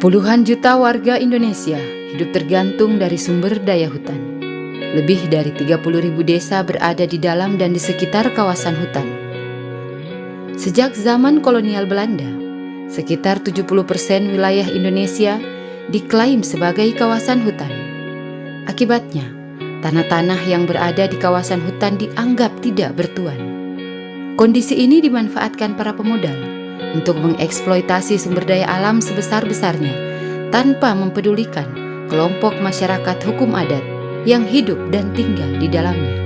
Puluhan juta warga Indonesia hidup tergantung dari sumber daya hutan. Lebih dari 30.000 desa berada di dalam dan di sekitar kawasan hutan. Sejak zaman kolonial Belanda, sekitar 70% wilayah Indonesia diklaim sebagai kawasan hutan. Akibatnya, tanah-tanah yang berada di kawasan hutan dianggap tidak bertuan. Kondisi ini dimanfaatkan para pemodal untuk mengeksploitasi sumber daya alam sebesar-besarnya tanpa mempedulikan kelompok masyarakat hukum adat yang hidup dan tinggal di dalamnya.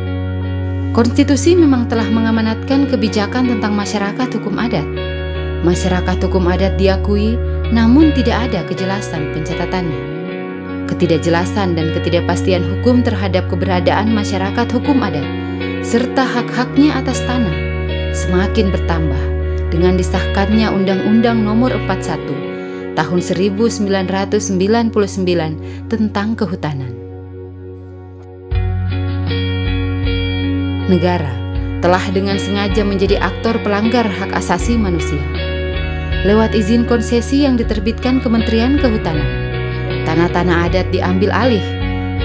Konstitusi memang telah mengamanatkan kebijakan tentang masyarakat hukum adat. Masyarakat hukum adat diakui, namun tidak ada kejelasan pencatatannya. Ketidakjelasan dan ketidakpastian hukum terhadap keberadaan masyarakat hukum adat serta hak-haknya atas tanah semakin bertambah dengan disahkannya Undang-Undang Nomor 41 Tahun 1999 tentang Kehutanan. Negara telah dengan sengaja menjadi aktor pelanggar hak asasi manusia. Lewat izin konsesi yang diterbitkan Kementerian Kehutanan, tanah-tanah adat diambil alih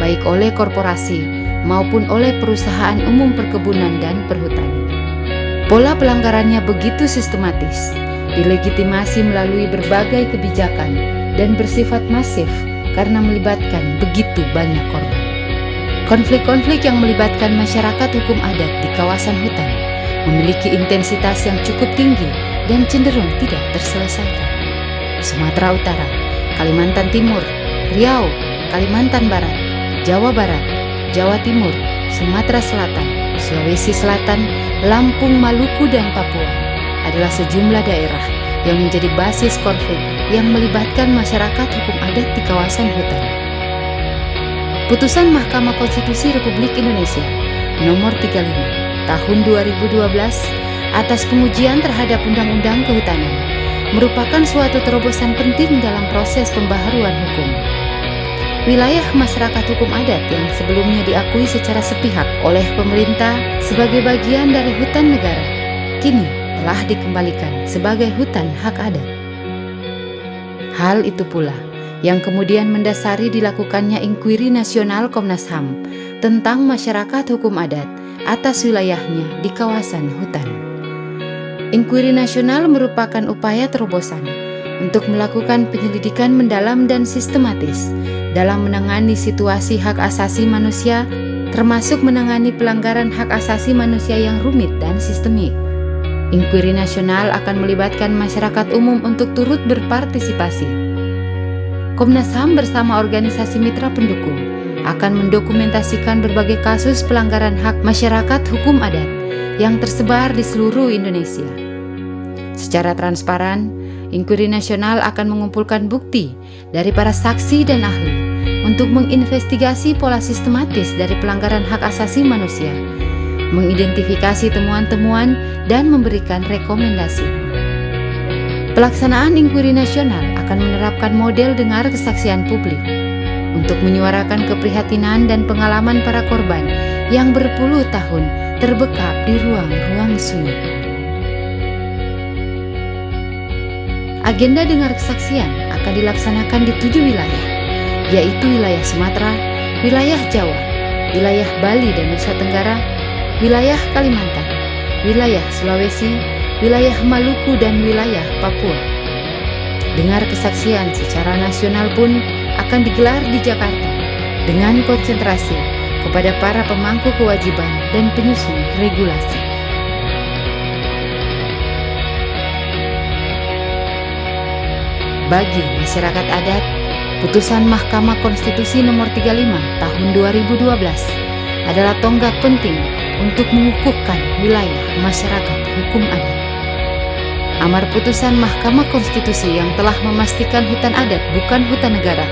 baik oleh korporasi maupun oleh perusahaan umum perkebunan dan perhutani. Pola pelanggarannya begitu sistematis, dilegitimasi melalui berbagai kebijakan dan bersifat masif karena melibatkan begitu banyak korban. Konflik-konflik yang melibatkan masyarakat hukum adat di kawasan hutan memiliki intensitas yang cukup tinggi dan cenderung tidak terselesaikan. Sumatera Utara, Kalimantan Timur, Riau, Kalimantan Barat, Jawa Barat, Jawa Timur, Sumatera Selatan, Sulawesi Selatan, Lampung, Maluku, dan Papua adalah sejumlah daerah yang menjadi basis konflik yang melibatkan masyarakat hukum adat di kawasan hutan. Putusan Mahkamah Konstitusi Republik Indonesia Nomor 35 Tahun 2012 atas pengujian terhadap Undang-Undang Kehutanan merupakan suatu terobosan penting dalam proses pembaharuan hukum. Wilayah masyarakat hukum adat yang sebelumnya diakui secara sepihak oleh pemerintah sebagai bagian dari hutan negara, kini telah dikembalikan sebagai hutan hak adat. Hal itu pula yang kemudian mendasari dilakukannya inkuiri nasional Komnas HAM tentang masyarakat hukum adat atas wilayahnya di kawasan hutan. Inkuiri nasional merupakan upaya terobosan untuk melakukan penyelidikan mendalam dan sistematis dalam menangani situasi hak asasi manusia, termasuk menangani pelanggaran hak asasi manusia yang rumit dan sistemik. Inkuiri nasional akan melibatkan masyarakat umum untuk turut berpartisipasi. Komnas HAM bersama organisasi mitra pendukung akan mendokumentasikan berbagai kasus pelanggaran hak masyarakat hukum adat yang tersebar di seluruh Indonesia. Secara transparan, inkuiri nasional akan mengumpulkan bukti dari para saksi dan ahli untuk menginvestigasi pola sistematis dari pelanggaran hak asasi manusia, mengidentifikasi temuan-temuan, dan memberikan rekomendasi. Pelaksanaan inkuiri nasional akan menerapkan model dengar kesaksian publik untuk menyuarakan keprihatinan dan pengalaman para korban yang berpuluh tahun terbekap di ruang-ruang sunyi. Agenda dengar kesaksian akan dilaksanakan di 7 wilayah, yaitu wilayah Sumatera, wilayah Jawa, wilayah Bali dan Nusa Tenggara, wilayah Kalimantan, wilayah Sulawesi, wilayah Maluku, dan wilayah Papua. Dengar kesaksian secara nasional pun akan digelar di Jakarta dengan konsentrasi kepada para pemangku kewajiban dan penyusun regulasi. Bagi masyarakat adat, putusan Mahkamah Konstitusi Nomor 35 Tahun 2012 adalah tonggak penting untuk mengukuhkan wilayah masyarakat hukum adat. Amar putusan Mahkamah Konstitusi yang telah memastikan hutan adat bukan hutan negara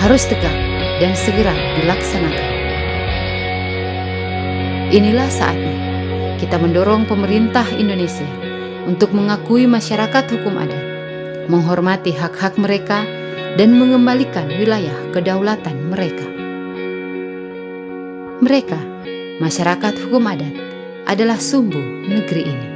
harus tegak dan segera dilaksanakan. Inilah saatnya kita mendorong pemerintah Indonesia untuk mengakui masyarakat hukum adat, menghormati hak-hak mereka, dan mengembalikan wilayah kedaulatan mereka. Mereka, masyarakat hukum adat, adalah sumbu negeri ini.